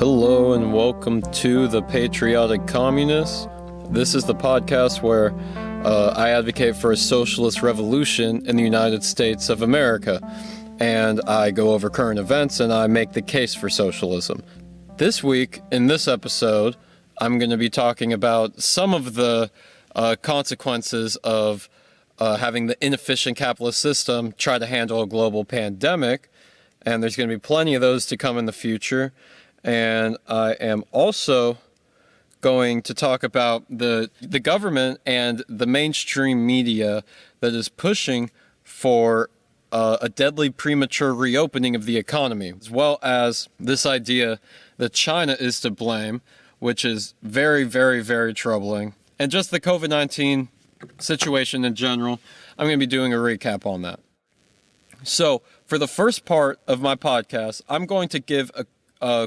Hello and welcome to The Patriotic Communist. This is the podcast where I advocate for a socialist revolution in the United States of America. And I go over current events and I make the case for socialism. This week, in this episode, I'm going to be talking about some of the consequences of having the inefficient capitalist system try to handle a global pandemic. And there's going to be plenty of those to come in the future. And I am also going to talk about the government and the mainstream media that is pushing for a deadly premature reopening of the economy, as well as this idea that China is to blame, which is very, very, very troubling. And just the COVID-19 situation in general, I'm going to be doing a recap on that. So for the first part of my podcast, I'm going to give a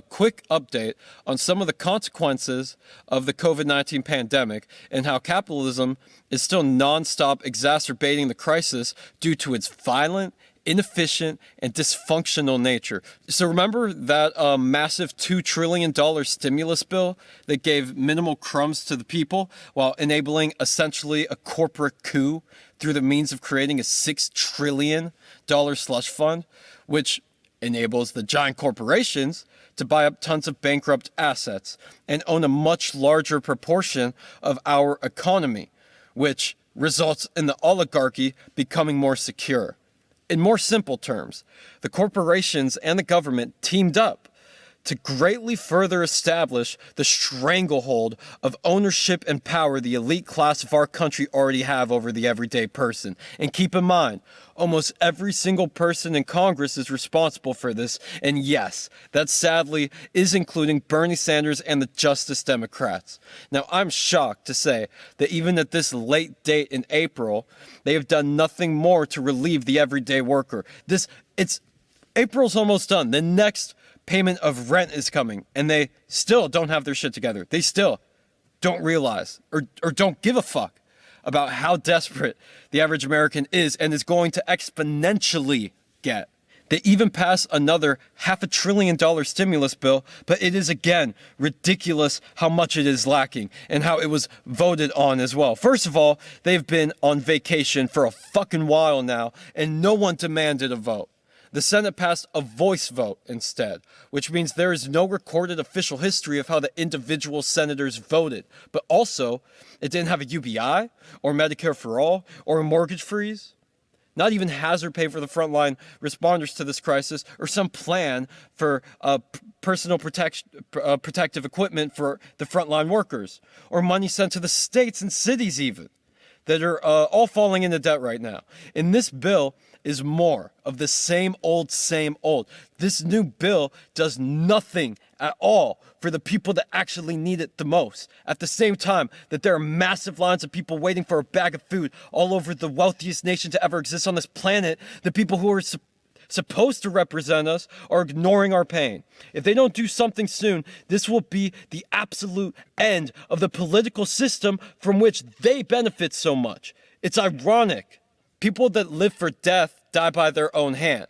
quick update on some of the consequences of the COVID-19 pandemic and how capitalism is still nonstop exacerbating the crisis due to its violent, inefficient, and dysfunctional nature. So remember that massive $2 trillion stimulus bill that gave minimal crumbs to the people while enabling essentially a corporate coup through the means of creating a $6 trillion slush fund, which enables the giant corporations to buy up tons of bankrupt assets and own a much larger proportion of our economy, which results in the oligarchy becoming more secure. In more simple terms, the corporations and the government teamed up to greatly further establish the stranglehold of ownership and power the elite class of our country already have over the everyday person. And keep in mind, almost every single person in Congress is responsible for this. And yes, that sadly is including Bernie Sanders and the Justice Democrats. Now, I'm shocked to say that even at this late date in April, they have done nothing more to relieve the everyday worker. April's almost done. The next payment of rent is coming, and they still don't have their shit together. They still don't realize or don't give a fuck about how desperate the average American is and is going to exponentially get. They even pass another $500 billion stimulus bill, but it is again ridiculous how much it is lacking and how it was voted on as well. First of all, they've been on vacation for a fucking while now, and no one demanded a vote. The Senate passed a voice vote instead, which means there is no recorded official history of how the individual senators voted. But also, it didn't have a UBI, or Medicare for All, or a mortgage freeze. Not even hazard pay for the frontline responders to this crisis, or some plan for personal protective equipment for the frontline workers, or money sent to the states and cities even, that are all falling into debt right now. In this bill is more of the same old, same old. This new bill does nothing at all for the people that actually need it the most. At the same time that there are massive lines of people waiting for a bag of food all over the wealthiest nation to ever exist on this planet, the people who are supposed to represent us are ignoring our pain. If they don't do something soon, this will be the absolute end of the political system from which they benefit so much. It's ironic. People that live for death die by their own hand.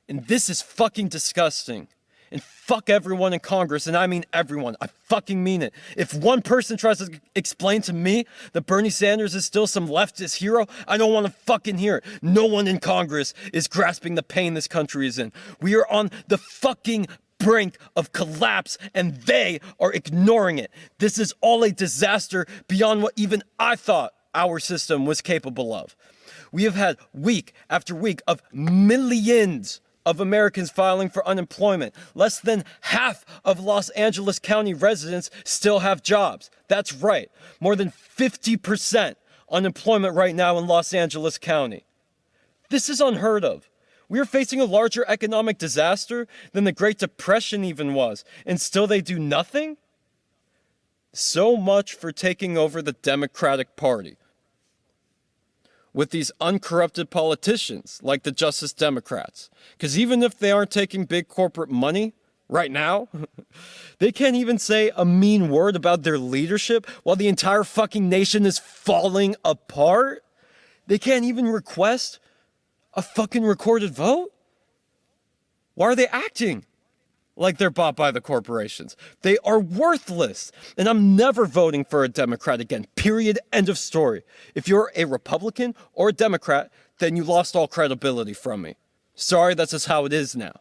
And this is fucking disgusting. And fuck everyone in Congress, and I mean everyone. I fucking mean it. If one person tries to explain to me that Bernie Sanders is still some leftist hero, I don't want to fucking hear it. No one in Congress is grasping the pain this country is in. We are on the fucking brink of collapse, and they are ignoring it. This is all a disaster beyond what even I thought our system was capable of. We have had week after week of millions of Americans filing for unemployment. Less than half of Los Angeles County residents still have jobs. That's right. More than 50% unemployment right now in Los Angeles County. This is unheard of. We are facing a larger economic disaster than the Great Depression even was, and still they do nothing? So much for taking over the Democratic Party with these uncorrupted politicians like the Justice Democrats. Because even if they aren't taking big corporate money right now, they can't even say a mean word about their leadership while the entire fucking nation is falling apart. They can't even request a fucking recorded vote. Why are they acting like they're bought by the corporations. They are worthless. And I'm never voting for a Democrat again. Period. End of story. If you're a Republican or a Democrat, then you lost all credibility from me. Sorry, that's just how it is now.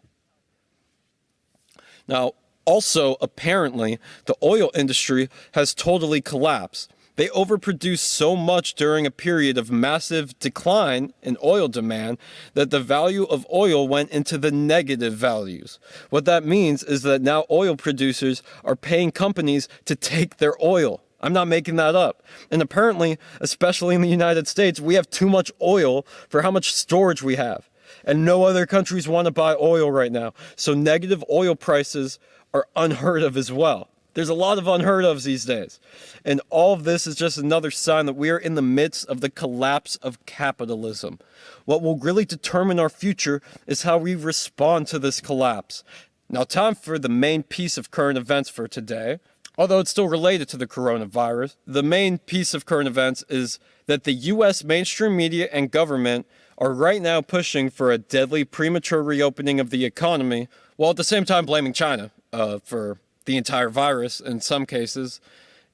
Now, also, apparently, the oil industry has totally collapsed. They overproduced so much during a period of massive decline in oil demand that the value of oil went into the negative values. What that means is that now oil producers are paying companies to take their oil. I'm not making that up. And apparently, especially in the United States, we have too much oil for how much storage we have. And no other countries want to buy oil right now. So negative oil prices are unheard of as well. There's a lot of unheard ofs these days. And all of this is just another sign that we are in the midst of the collapse of capitalism. What will really determine our future is how we respond to this collapse. Now, time for the main piece of current events for today. Although it's still related to the coronavirus, the main piece of current events is that the U.S. mainstream media and government are right now pushing for a deadly premature reopening of the economy, while at the same time blaming China for the entire virus in some cases.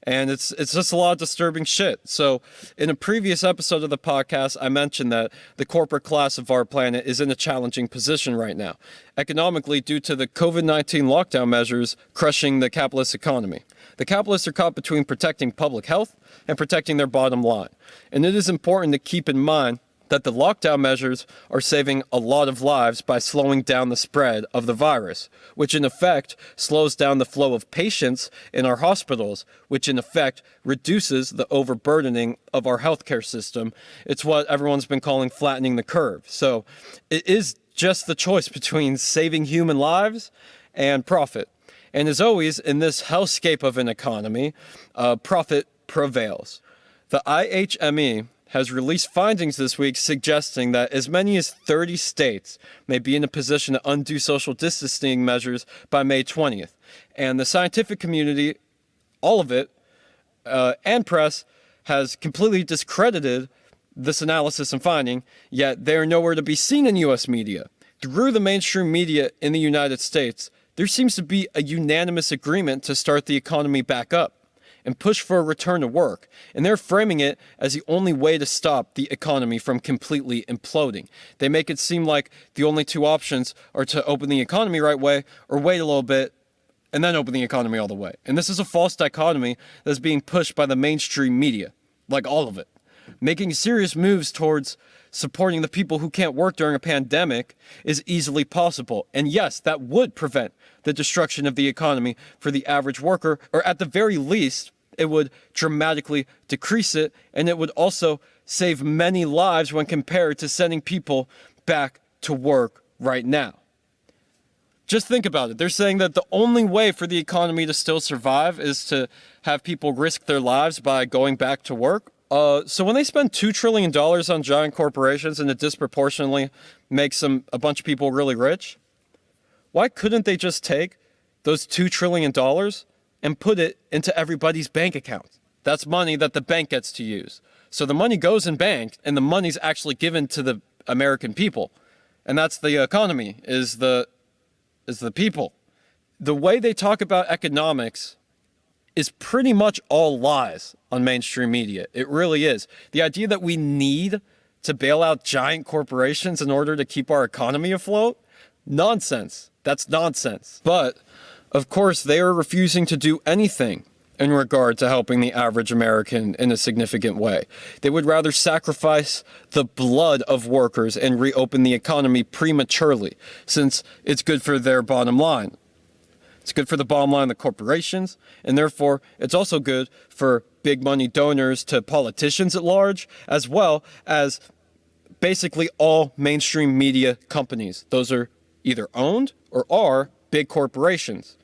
And it's just a lot of disturbing shit. So in a previous episode of the podcast, I mentioned that the corporate class of our planet is in a challenging position right now, economically due to the COVID-19 lockdown measures crushing the capitalist economy. The capitalists are caught between protecting public health and protecting their bottom line. And it is important to keep in mind that the lockdown measures are saving a lot of lives by slowing down the spread of the virus, which in effect slows down the flow of patients in our hospitals, which in effect reduces the overburdening of our healthcare system. It's what everyone's been calling flattening the curve. So it is just the choice between saving human lives and profit. And as always, in this hellscape of an economy, profit prevails. The IHME has released findings this week suggesting that as many as 30 states may be in a position to undo social distancing measures by May 20th. And the scientific community, all of it, and press, has completely discredited this analysis and finding, yet they are nowhere to be seen in U.S. media. Through the mainstream media in the United States, there seems to be a unanimous agreement to start the economy back up and push for a return to work. And they're framing it as the only way to stop the economy from completely imploding. They make it seem like the only two options are to open the economy right way or wait a little bit and then open the economy all the way. And this is a false dichotomy that's being pushed by the mainstream media, like all of it. Making serious moves towards supporting the people who can't work during a pandemic is easily possible. And yes, that would prevent the destruction of the economy for the average worker, or at the very least, it would dramatically decrease it, and it would also save many lives when compared to sending people back to work right now. Just think about it. They're saying that the only way for the economy to still survive is to have people risk their lives by going back to work. So when they spend $2 trillion on giant corporations and it disproportionately makes a bunch of people really rich, why couldn't they just take those $2 trillion and put it into everybody's bank account? That's money that the bank gets to use. So the money goes in bank, and the money's actually given to the American people. And that's the economy, is the people. The way they talk about economics is pretty much all lies on mainstream media. It really is. The idea that we need to bail out giant corporations in order to keep our economy afloat? Nonsense. That's nonsense. But, of course, they are refusing to do anything in regard to helping the average American in a significant way. They would rather sacrifice the blood of workers and reopen the economy prematurely, since it's good for their bottom line. It's good for the bottom line of the corporations, and therefore it's also good for big money donors to politicians at large, as well as basically all mainstream media companies. Those are either owned or are big corporations.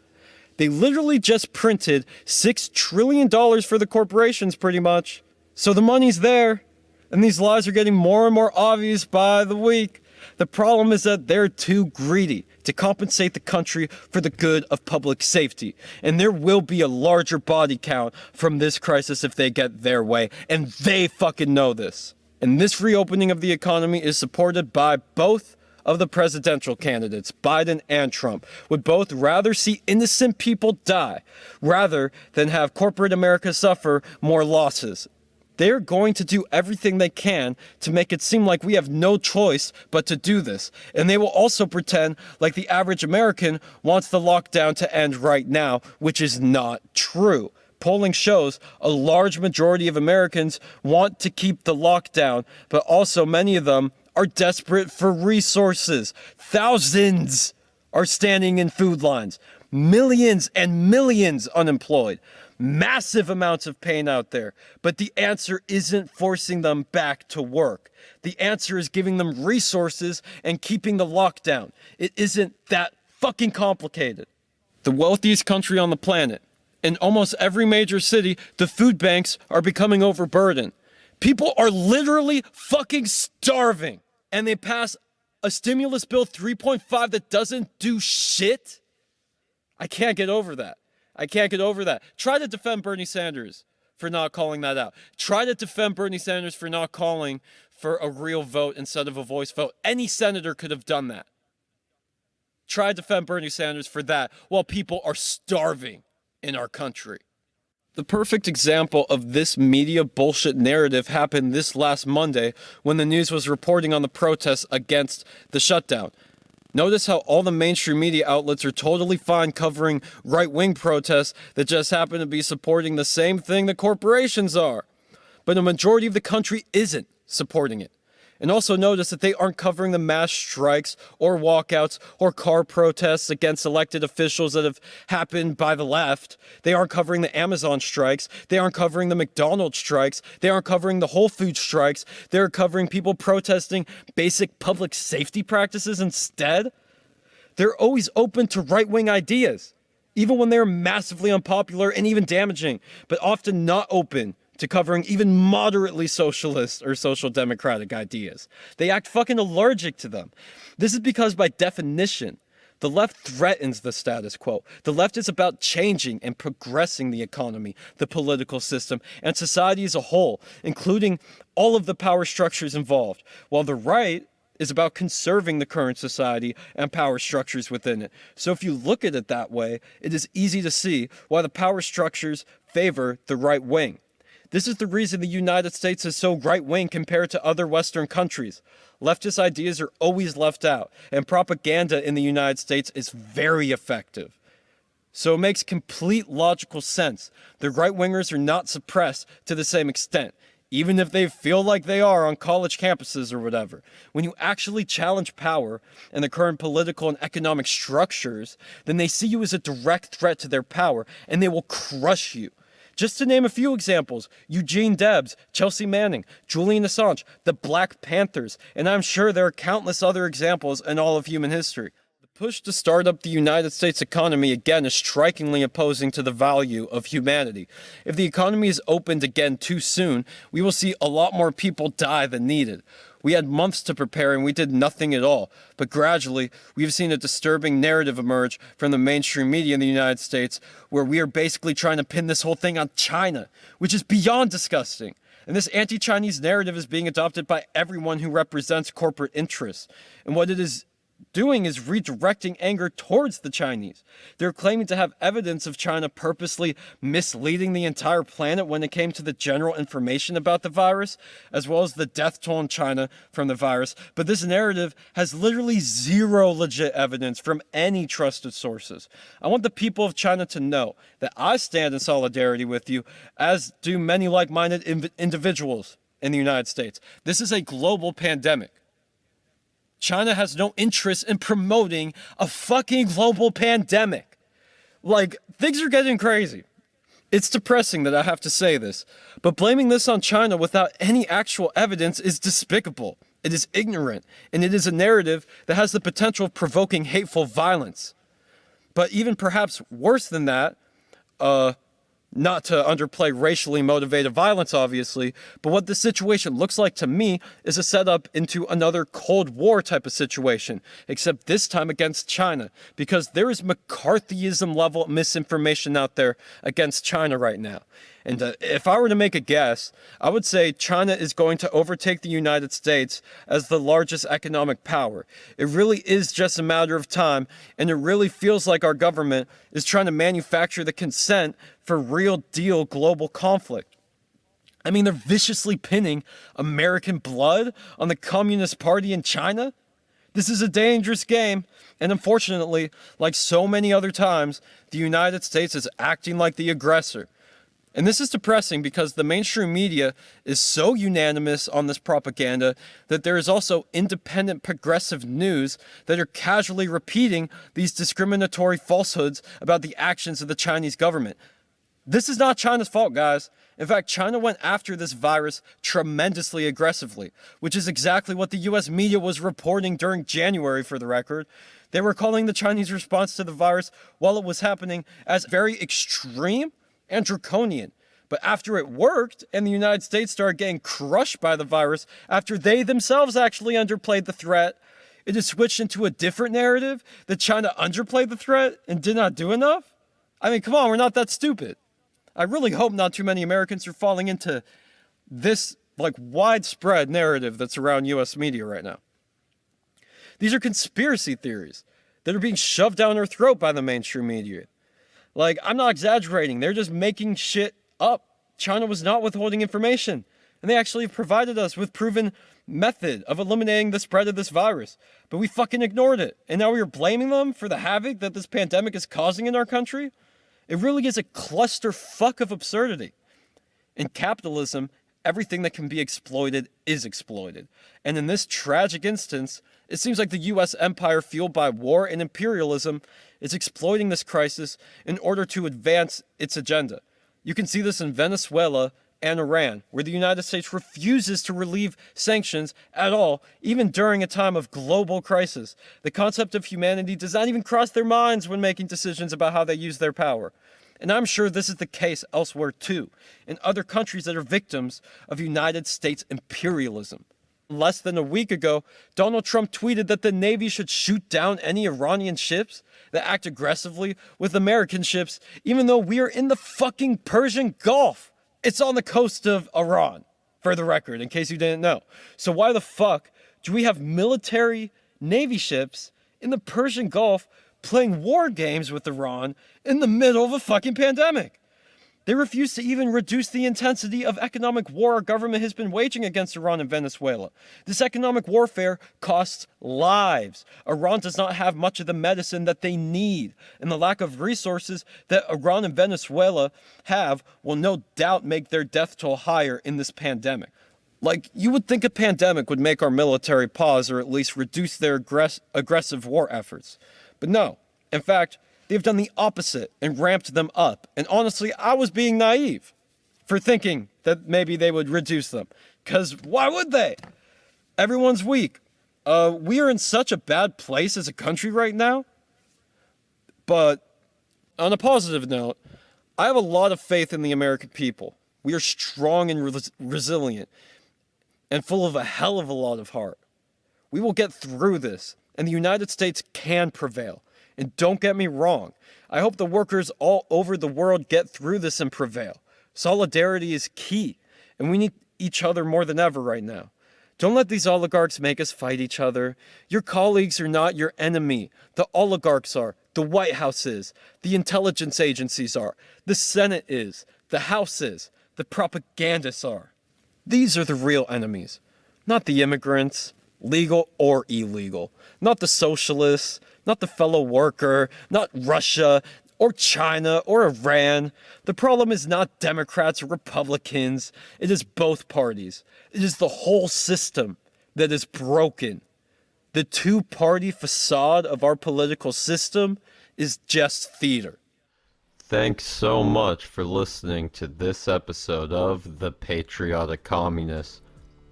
They literally just printed $6 trillion for the corporations, pretty much. So the money's there, and these lies are getting more and more obvious by the week. The problem is that they're too greedy to compensate the country for the good of public safety. And there will be a larger body count from this crisis if they get their way, and they fucking know this. And this reopening of the economy is supported by both of the presidential candidates, Biden and Trump, would both rather see innocent people die rather than have corporate America suffer more losses. They're going to do everything they can to make it seem like we have no choice but to do this. And they will also pretend like the average American wants the lockdown to end right now, which is not true. Polling shows a large majority of Americans want to keep the lockdown, but also many of them are desperate for resources. Thousands are standing in food lines. Millions and millions unemployed. Massive amounts of pain out there. But the answer isn't forcing them back to work. The answer is giving them resources and keeping the lockdown. It isn't that fucking complicated. The wealthiest country on the planet. In almost every major city, the food banks are becoming overburdened. People are literally fucking starving. And they pass a stimulus bill 3.5 that doesn't do shit. I can't get over that. I can't get over that. Try to defend Bernie Sanders for not calling that out. Try to defend Bernie Sanders for not calling for a real vote instead of a voice vote. Any senator could have done that. Try to defend Bernie Sanders for that while people are starving in our country. The perfect example of this media bullshit narrative happened this last Monday when the news was reporting on the protests against the shutdown. Notice how all the mainstream media outlets are totally fine covering right-wing protests that just happen to be supporting the same thing the corporations are. But a majority of the country isn't supporting it. And also notice that they aren't covering the mass strikes or walkouts or car protests against elected officials that have happened by the left. They aren't covering the Amazon strikes. They aren't covering the McDonald's strikes. They aren't covering the Whole Foods strikes. They're covering people protesting basic public safety practices instead. They're always open to right-wing ideas, even when they're massively unpopular and even damaging, but often not open to covering even moderately socialist or social democratic ideas. They act fucking allergic to them. This is because, by definition, the left threatens the status quo. The left is about changing and progressing the economy, the political system, and society as a whole, including all of the power structures involved, while the right is about conserving the current society and power structures within it. So if you look at it that way, it is easy to see why the power structures favor the right wing. This is the reason the United States is so right-wing compared to other Western countries. Leftist ideas are always left out, and propaganda in the United States is very effective. So it makes complete logical sense. The right-wingers are not suppressed to the same extent, even if they feel like they are on college campuses or whatever. When you actually challenge power and the current political and economic structures, then they see you as a direct threat to their power, and they will crush you. Just to name a few examples, Eugene Debs, Chelsea Manning, Julian Assange, the Black Panthers, and I'm sure there are countless other examples in all of human history. The push to start up the United States economy again is strikingly opposing to the value of humanity. If the economy is opened again too soon, we will see a lot more people die than needed. We had months to prepare and we did nothing at all. But gradually, we have seen a disturbing narrative emerge from the mainstream media in the United States where we are basically trying to pin this whole thing on China, which is beyond disgusting. And this anti-Chinese narrative is being adopted by everyone who represents corporate interests. And what it is doing is redirecting anger towards the Chinese. They're claiming to have evidence of China purposely misleading the entire planet when it came to the general information about the virus, as well as the death toll in China from the virus. But this narrative has literally zero legit evidence from any trusted sources. I want the people of China to know that I stand in solidarity with you, as do many like-minded individuals in the United States. This is a global pandemic. China has no interest in promoting a fucking global pandemic. Like, things are getting crazy. It's depressing that I have to say this, but blaming this on China without any actual evidence is despicable. It is ignorant, and it is a narrative that has the potential of provoking hateful violence. But even perhaps worse than that, not to underplay racially motivated violence, obviously, but what the situation looks like to me is a setup into another Cold War type of situation, except this time against China, because there is McCarthyism level misinformation out there against China right now. And if I were to make a guess, I would say China is going to overtake the United States as the largest economic power. It really is just a matter of time, and it really feels like our government is trying to manufacture the consent for real deal global conflict. I mean, they're viciously pinning American blood on the Communist Party in China. This is a dangerous game, and unfortunately, like so many other times, the United States is acting like the aggressor. And this is depressing because the mainstream media is so unanimous on this propaganda that there is also independent progressive news that are casually repeating these discriminatory falsehoods about the actions of the Chinese government. This is not China's fault, guys. In fact, China went after this virus tremendously aggressively, which is exactly what the US media was reporting during January, for the record. They were calling the Chinese response to the virus while it was happening as very extreme and draconian. But after it worked and the United States started getting crushed by the virus after they themselves actually underplayed the threat, it has switched into a different narrative that China underplayed the threat and did not do enough. I mean, come on, we're not that stupid. I really hope not too many Americans are falling into this widespread narrative that's around US media right now. These are conspiracy theories that are being shoved down our throat by the mainstream media. I'm not exaggerating. They're just making shit up. China was not withholding information, and they actually provided us with proven method of eliminating the spread of this virus. But we fucking ignored it, and now we're blaming them for the havoc that this pandemic is causing in our country? It really is a clusterfuck of absurdity. In capitalism, everything that can be exploited is exploited. And in this tragic instance, it seems like the US empire fueled by war and imperialism is exploiting this crisis in order to advance its agenda. You can see this in Venezuela and Iran, where the United States refuses to relieve sanctions at all, even during a time of global crisis. The concept of humanity does not even cross their minds when making decisions about how they use their power. And I'm sure this is the case elsewhere too, in other countries that are victims of United States imperialism. Less than a week ago, Donald Trump tweeted that the Navy should shoot down any Iranian ships that act aggressively with American ships, even though we are in the fucking Persian Gulf. It's on the coast of Iran, for the record, in case you didn't know. So why the fuck do we have military Navy ships in the Persian Gulf playing war games with Iran in the middle of a fucking pandemic? They refuse to even reduce the intensity of economic war our government has been waging against Iran and Venezuela. This economic warfare costs lives. Iran does not have much of the medicine that they need, and the lack of resources that Iran and Venezuela have will no doubt make their death toll higher in this pandemic. You would think a pandemic would make our military pause or at least reduce their aggressive war efforts. But no. In fact, they've done the opposite and ramped them up. And honestly, I was being naive for thinking that maybe they would reduce them. Because why would they? Everyone's weak. We are in such a bad place as a country right now. But on a positive note, I have a lot of faith in the American people. We are strong and resilient and full of a hell of a lot of heart. We will get through this, and the United States can prevail. And don't get me wrong, I hope the workers all over the world get through this and prevail. Solidarity is key, and we need each other more than ever right now. Don't let these oligarchs make us fight each other. Your colleagues are not your enemy. The oligarchs are. The White House is. The intelligence agencies are. The Senate is. The House is. The propagandists are. These are the real enemies, not the immigrants, legal or illegal, not the socialists, not the fellow worker, not Russia or China or Iran. The problem is not Democrats or Republicans. It is both parties. It is the whole system that is broken. The two-party facade of our political system is just theater. Thanks so much for listening to this episode of The Patriotic Communist.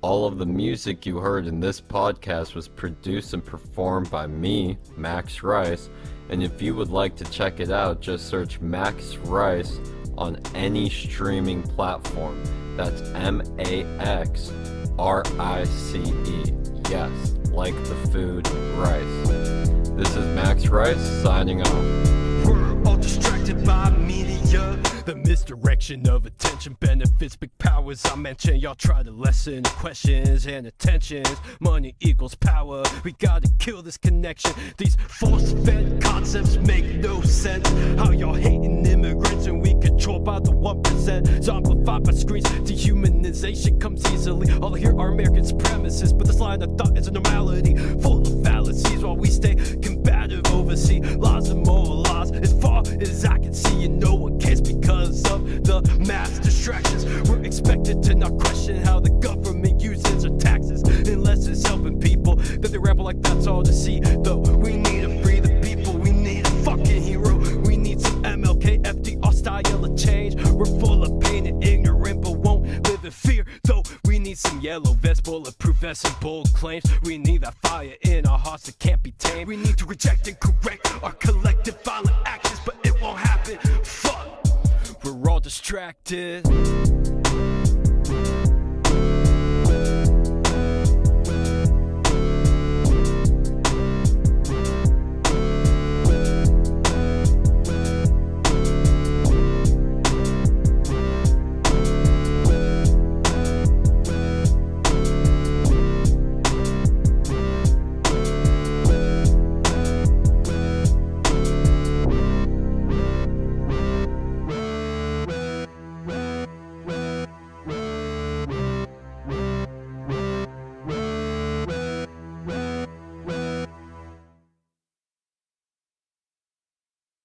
All of the music you heard in this podcast was produced and performed by me, Max Rice, and if you would like to check it out, just search Max Rice on any streaming platform. That's MAXRICE. Yes, like the food rice. This is Max Rice signing off. We're all distracted by media. The misdirection of attention benefits big powers I mentioned. Y'all try to lessen questions and attentions. Money equals power. We gotta kill this connection. These force-fed concepts make no sense. How y'all hating immigrants and we controlled by the 1%. Zombified by screens. Dehumanization comes easily. All I hear are American supremacists, but this line of thought is a normality, full of fallacies. While we stay combative, oversee laws and moral laws. As far as I can see, and no one cares because of the mass distractions. We're expected to not question how the government uses our taxes, unless it's helping people. Then they ramble like that's all to see. Though we need to free the people, we need a fucking hero. We need some MLK, FDR style of change. We're full of pain and ignorant, but won't live in fear. Though we need some yellow vest, bulletproof vests and bold claims. We need that fire in our hearts that can't be tamed. We need to reject and correct our collective violent actions, but it won't happen. Fuck, we're all distracted.